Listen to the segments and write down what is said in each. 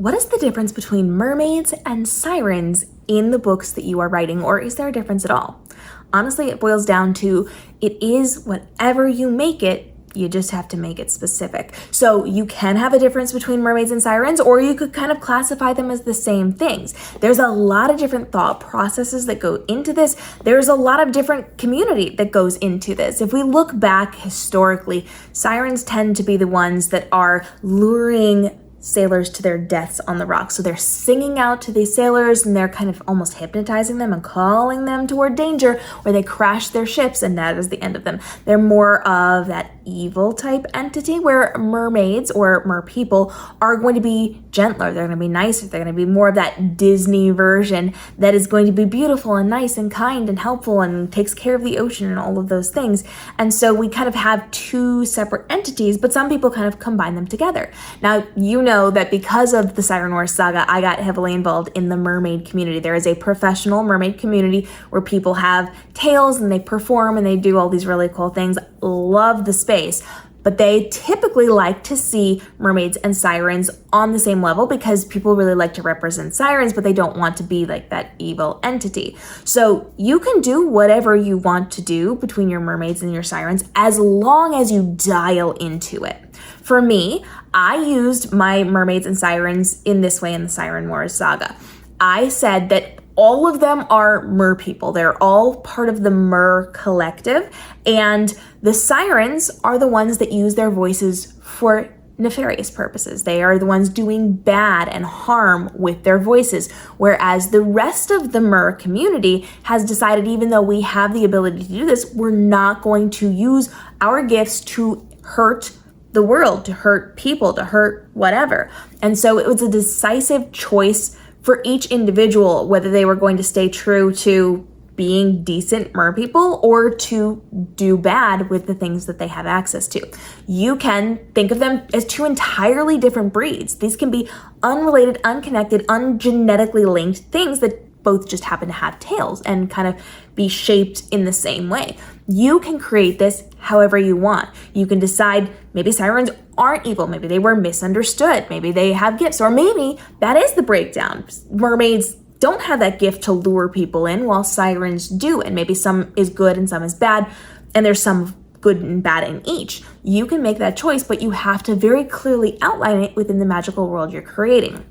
what is the difference between mermaids and sirens in the books that you are writing, or is there a difference at all? Honestly, it boils down to it is whatever you make it, you just have to make it specific. So you can have a difference between mermaids and sirens, or you could kind of classify them as the same things. There's a lot of different thought processes that go into this. There's a lot of different community that goes into this. If we look back historically, sirens tend to be the ones that are luring sailors to their deaths on the rocks. So they're singing out to these sailors and they're kind of almost hypnotizing them and calling them toward danger, where they crash their ships and that is the end of them. They're more of that evil type entity, where mermaids or merpeople are going to be gentler. They're going to be nicer. They're going to be more of that Disney version that is going to be beautiful and nice and kind and helpful and takes care of the ocean and all of those things. And so we kind of have two separate entities, but some people kind of combine them together. Now, you know that because of the Siren Wars saga, I got heavily involved in the mermaid community. There is a professional mermaid community where people have tails and they perform and they do all these really cool things. Love the space. But they typically like to see mermaids and sirens on the same level because people really like to represent sirens, but they don't want to be like that evil entity. So you can do whatever you want to do between your mermaids and your sirens as long as you dial into it. For me, I used my mermaids and sirens in this way in the Siren Wars saga. I said that all of them are mer people. They're all part of the mer collective, and the sirens are the ones that use their voices for nefarious purposes. They are the ones doing bad and harm with their voices, whereas the rest of the mer community has decided, even though we have the ability to do this, we're not going to use our gifts to hurt the world, to hurt people, to hurt whatever. And so it was a decisive choice for each individual, whether they were going to stay true to being decent mer people or to do bad with the things that they have access to. You can think of them as two entirely different breeds. These can be unrelated, unconnected, ungenetically linked things that both just happen to have tails and kind of be shaped in the same way. You can create this however you want. You can decide maybe sirens aren't evil, maybe they were misunderstood, maybe they have gifts, or maybe that is the breakdown. Mermaids don't have that gift to lure people in while sirens do, and maybe some is good and some is bad, and there's some good and bad in each. You can make that choice, but you have to very clearly outline it within the magical world you're creating.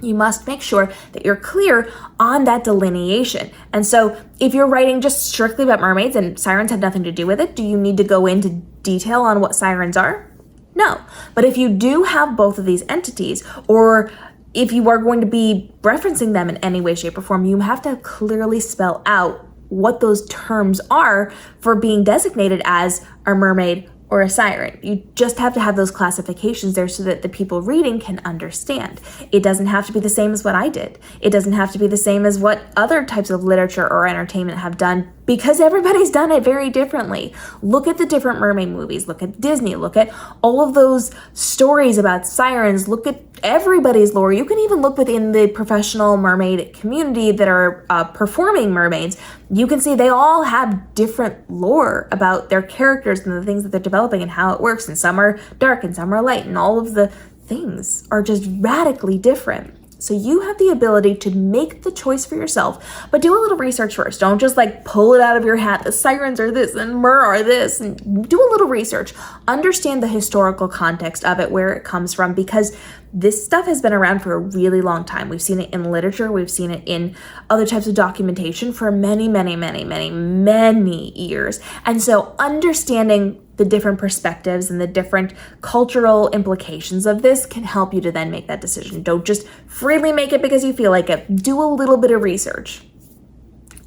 You must make sure that you're clear on that delineation. And so if you're writing just strictly about mermaids and sirens have nothing to do with it, do you need to go into detail on what sirens are? No. But if you do have both of these entities, or if you are going to be referencing them in any way, shape, or form, you have to clearly spell out what those terms are for being designated as a mermaid or a siren. You just have to have those classifications there so that the people reading can understand. It doesn't have to be the same as what I did. It doesn't have to be the same as what other types of literature or entertainment have done, because everybody's done it very differently. Look at the different mermaid movies, look at Disney, look at all of those stories about sirens, look at everybody's lore. You can even look within the professional mermaid community that are performing mermaids. You can see they all have different lore about their characters and the things that they're developing and how it works. And some are dark and some are light, and all of the things are just radically different. So you have the ability to make the choice for yourself, but do a little research first. Don't just like pull it out of your hat. The sirens are this and mer are this, and do a little research. Understand the historical context of it, where it comes from, because this stuff has been around for a really long time. We've seen it in literature. We've seen it in other types of documentation for many, many, many, many, many years. And so understanding the different perspectives and the different cultural implications of this can help you to then make that decision. Don't just freely make it because you feel like it. Do a little bit of research.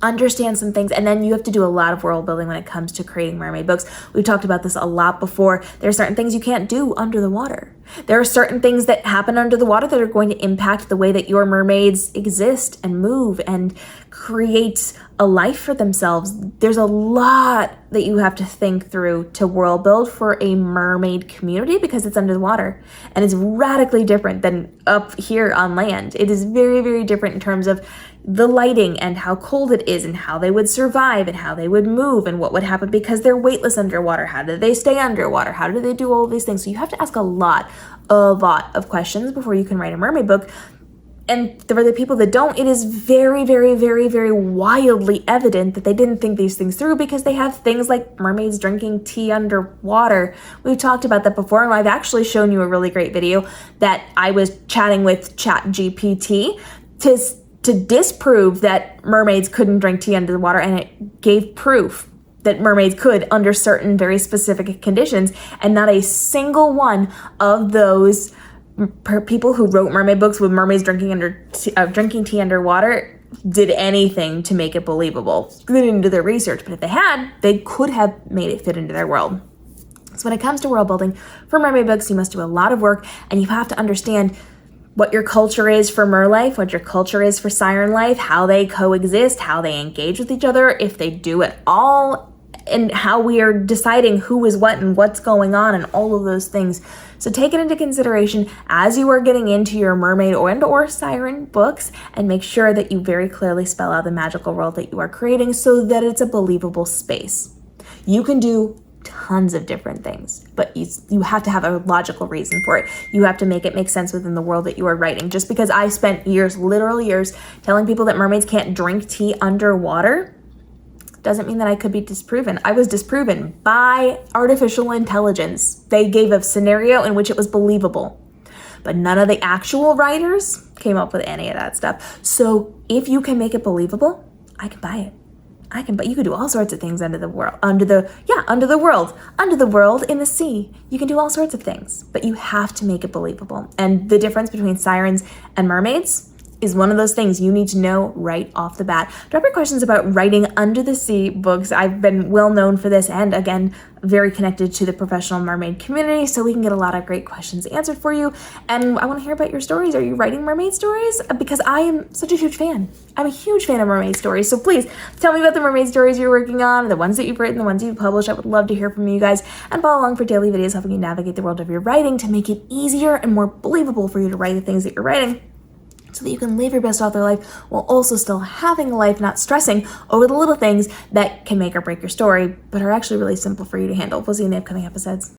Understand some things, and then you have to do a lot of world building when it comes to creating mermaid books. We've talked about this a lot before. There are certain things you can't do under the water. There are certain things that happen under the water that are going to impact the way that your mermaids exist and move and create a life for themselves. There's a lot that you have to think through to world build for a mermaid community, because it's under the water and it's radically different than up here on land. It is very, very different in terms of the lighting and how cold it is and how they would survive and how they would move and what would happen because they're weightless underwater. How do they stay underwater? How do they do all of these things? So you have to ask a lot a lot of questions before you can write a mermaid book. And for the people that don't, it is very, very, very, very wildly evident that they didn't think these things through, because they have things like mermaids drinking tea underwater. We've talked about that before, and I've actually shown you a really great video that I was chatting with ChatGPT to disprove that mermaids couldn't drink tea under the water, and it gave proof that mermaids could under certain very specific conditions, and not a single one of those people who wrote mermaid books with mermaids drinking tea underwater did anything to make it believable. They didn't do their research, but if they had, they could have made it fit into their world. So when it comes to world building for mermaid books, you must do a lot of work, and you have to understand what your culture is for mer life, what your culture is for siren life, how they coexist, how they engage with each other, if they do at all, and how we are deciding who is what and what's going on and all of those things. So take it into consideration as you are getting into your mermaid or siren books, and make sure that you very clearly spell out the magical world that you are creating so that it's a believable space. You can do tons of different things, but you have to have a logical reason for it. You have to make it make sense within the world that you are writing. Just because I spent years, literal years, telling people that mermaids can't drink tea underwater doesn't mean that I could be disproven. I was disproven by artificial intelligence. They gave a scenario in which it was believable, but none of the actual writers came up with any of that stuff. So if you can make it believable, I can buy it. But you could do all sorts of things under the world, under the world in the sea. You can do all sorts of things, but you have to make it believable. And the difference between sirens and mermaids is one of those things you need to know right off the bat. Drop your questions about writing under the sea books. I've been well known for this, and again, very connected to the professional mermaid community, so we can get a lot of great questions answered for you. And I want to hear about your stories. Are you writing mermaid stories? Because I am such a huge fan. I'm a huge fan of mermaid stories, so please tell me about the mermaid stories you're working on, the ones that you've written, the ones you've published. I would love to hear from you guys, and follow along for daily videos helping you navigate the world of your writing to make it easier and more believable for you to write the things that you're writing, so that you can live your best author life while also still having a life, not stressing over the little things that can make or break your story, but are actually really simple for you to handle. We'll see you in the upcoming episodes.